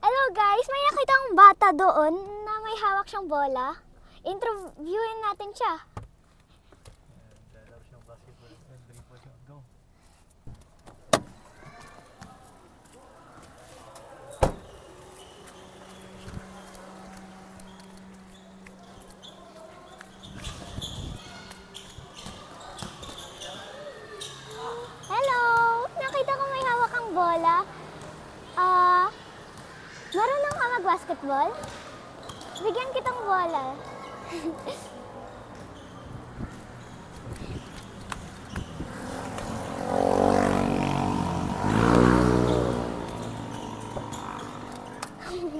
Hello guys, may nakita akong bata doon na may hawak siyang bola. Interviewin natin siya. Lalaro siyang basketball and dribble siya. Go. Hello! Nakita ko may hawak kang bola. Marunong ka mag-basketball? Bigyan kitang bola.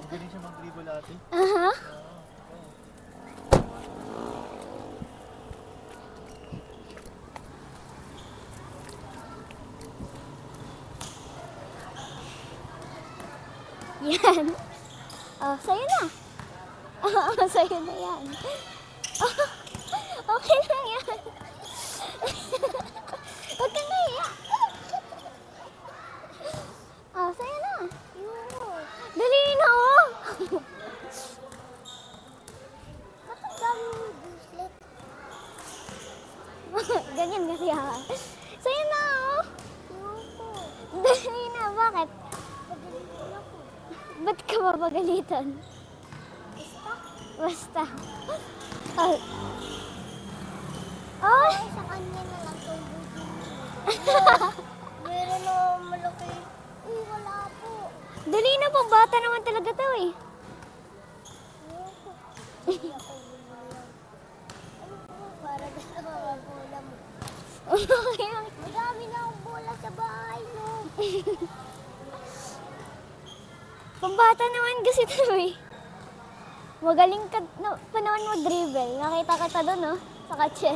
Galing siya mag-dribble ate. Aha. Yan. Oh, sa'yo na. Oh, sa'yo na yan. Oh, okay lang yan. Huwag kang nahiya. Oh, sa'yo na. Dali na, oh. Ba't ang dami yung bracelet? Ganyan kasi ha. Sa'yo na, oh. Ayoko. Dali na, bakit? Pagalitan ako. Ba't ka mapagalitan? Basta. Basta. Oh. Oh. Ay, sa kanya na lang tumbugin mo. Meron na malaki. Uy, wala po. Dali na po, bata naman talaga to eh. Ayoko. Hindi ako bumulong. Ano po? Para na sa mga bola mo. Okay lang. Madami na akong bola sa bahay mo. Pambata naman kasi to eh. Magaling ka no, panahon mo dribble. Nakita kita doon, no? Sa katse.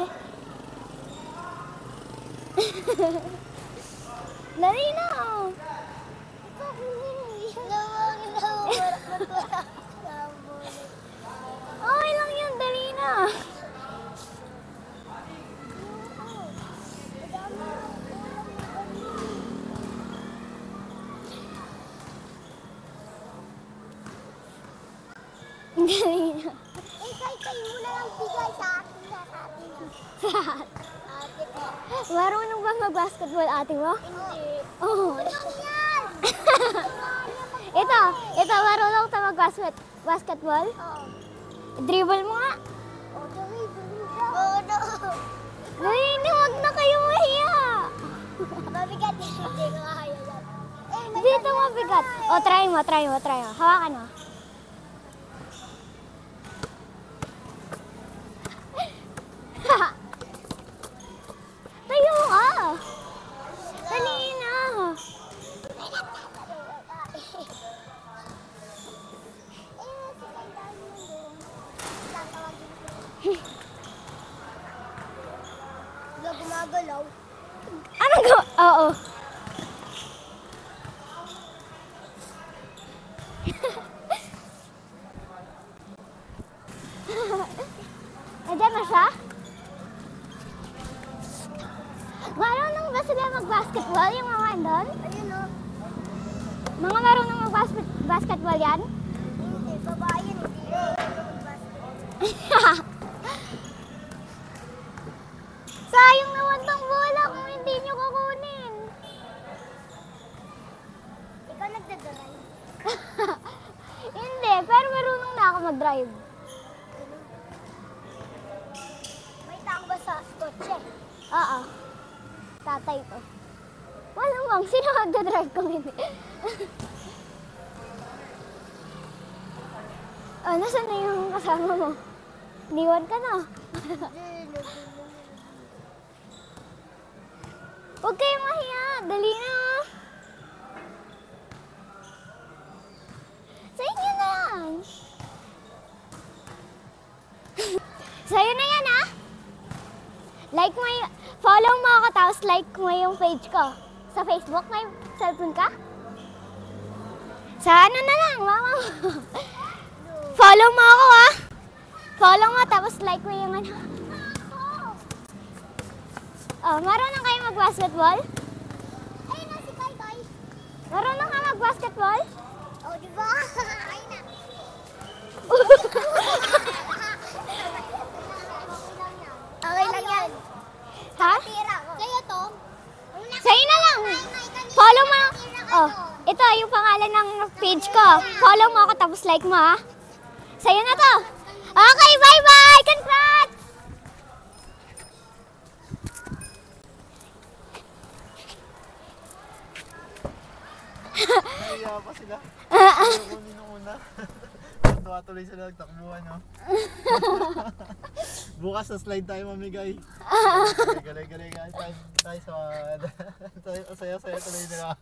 Dali na, oh. Ikaw, hindi. Nawag na. Wala na ang bola. Okay lang yun, dali na. Ayoko. Madami na akong bola mo. Dali na. Eh, kayo mo na lang bigay sa akin na sa atin na. Ate ko. Marunong ba mag-basketball ate mo? Hindi. Oo. Ano yan? Ito, marunong ka mag-basketball? Oo. Dribble mo nga. O, dali, dali ka. Oo, no. Dali na, huwag na kayo mahiya. Mabigat din. Hindi ko kaya yan. Eh, may Dito kanya mabigat. ka. O, try mo. Hawakan mo. Tayo ka. Dali na. Wala gumagalaw. Anong go? Oo. Nandiyan na siya? Marunong ba sila mag-basketball yung mga andon? Ayun o. Mga marunong mag-basketball yan? Hindi, babae yun. Hindi. Sayang naman tong bola kung hindi nyo kukunin. Ikaw nagdadalay. Hindi, pero marunong na ako mag-drive. May tao ba sa kotse? Oo. Tatay ko. Malamang, sino magdadrive kung hindi? Oh, nasaan na yung kasama mo? Niwan ka na. Huwag kayong mahiya. Dali na. Sa inyo na yan. Sa'yo na yan, ha? Like mo yung, follow mo ako, tapos like mo yung page ko. Sa Facebook, may cellphone ka? Sa ano na lang, mama mo. Follow mo ako, ha? Follow mo, tapos like mo yung ano. Oh, marunong kayo mag-basketball? Ayun na si Kai Kai. Marunong ka mag-basketball? Oh, di ba? Okay lang yan. Ha? Tira ko. Sa'yo to? Sa'yo na lang. Follow mo. Oh, ito yung pangalan ng page ko. Follow mo ako tapos like mo ha. Sa'yo na to. Okay, bye-bye! Congrats! Nahiya pa sila. Ayaw kunin nung una. Tuwa-tuloy sila nagtakbuhan, no? Bukas sa slide tayo mamigay. Galing-galing guys. Tayo sa... Saya-saya tuloy nila.